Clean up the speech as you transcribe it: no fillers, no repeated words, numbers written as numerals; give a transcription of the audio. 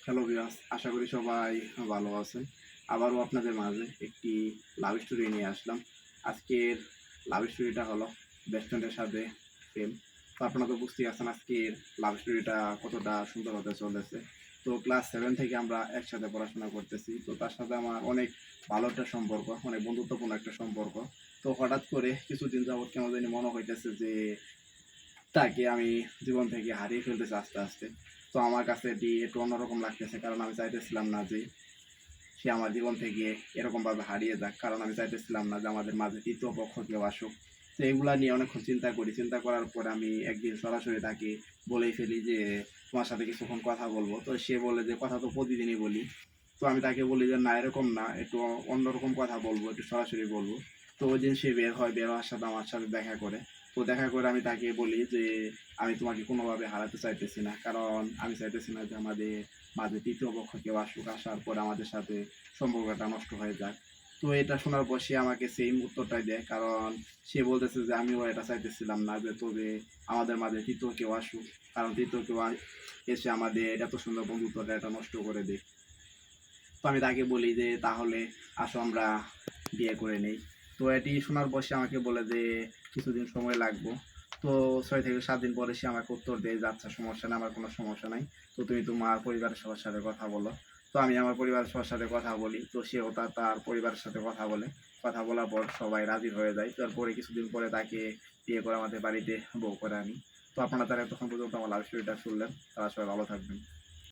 Hello viewers, আশা করি সবাই ভালো আছেন। আবারও আপনাদের মাঝে একটি লাভ স্টোরি নিয়ে আসলাম। আজকের লাভ স্টোরিটা হলো বেস্ট ফ্রেন্ডের সাথে প্রেম। তো আপনারা তো বুঝতেই পারছেন আজকের লাভ স্টোরিটা কতটা সুন্দর হতে চলেছে। তো ক্লাস 7 থেকে আমরা একসাথে পড়াশোনা করতেছি। তো তার সাথে আমার অনেক ভালো একটা সম্পর্ক, অনেক বন্ধুত্বপূর্ণ একটা সম্পর্ক। তো হঠাৎ করে কিছুদিন যাবৎ কেন জানি মনে হইতেছে যে তাকে আমি জীবন থেকে হারিয়ে ফেলতেছি আস্তে আস্তে। তো আমার কাছে এটি একটু অন্যরকম লাগতেছে, কারণ আমি চাইতেছিলাম না যে সে আমার জীবন থেকে এরকমভাবে হারিয়ে যাক, কারণ আমি চাইতেছিলাম না যে আমাদের মাঝে তৃতীয় পক্ষ কেউ আসুক। তো এগুলা নিয়ে অনেকক্ষণ চিন্তা করি, চিন্তা করার পর আমি একদিন সরাসরি তাকে বলেই ফেলি যে তোমার সাথে কিছুক্ষণ কথা বলবো। তো সে বলে যে কথা তো প্রতিদিনই বলি। তো আমি তাকে বলি যে না, এরকম না, একটু অন্যরকম কথা বলবো, একটু সরাসরি বলবো। তো ওই দিন সে বের হয়, বের হওয়ার সাথে আমার সাথে দেখা করে। তো দেখা করে আমি তাকে বলি যে আমি তোমাকে কোনোভাবে হারাতে চাইতেছি না, কারণ আমি চাইতেছি না যে আমাদের মাঝে তৃতীয় পক্ষ কেউ আসুক, আসার পর আমাদের সাথে সম্পর্কটা নষ্ট হয়ে যাক। তো এটা শোনার পর সে আমাকে সেম উত্তরটাই দেয়, কারণ সে বলতেছে যে আমিও এটা চাইতেছিলাম না যে তবে আমাদের মাঝে তৃতীয় কেউ আসুক, কারণ তৃতীয় কেউ এসে আমাদের এত সুন্দর বন্ধুত্বটা এটা নষ্ট করে দেয়। তো আমি তাকে বলি যে তাহলে আসো আমরা বিয়ে করে নেই। তো এটি শোনার পর সে আমাকে বলে যে কিছুদিন সময় লাগবে। তো 6 থেকে 7 দিন পরে সে আমাকে উত্তর দেয় যে আচ্ছা, সমস্যা নেই, আমার কোনো সমস্যা নাই। তো তুমি তোমার পরিবারের সবার সাথে কথা বলো। তো আমি আমার পরিবারের সবার সাথে কথা বলি। তো সেও তার পরিবারের সাথে কথা বলে। কথা বলার পর সবাই রাজি হয়ে যায়। তারপরে কিছুদিন পরে তাকে বিয়ে করে আমাদের বাড়িতে বউ করে আনি। তো আপনারা যারা এতক্ষণ পর্যন্ত আমার লাভ স্টোরিটা শুনলেন, তারা সবাই ভালো থাকবেন।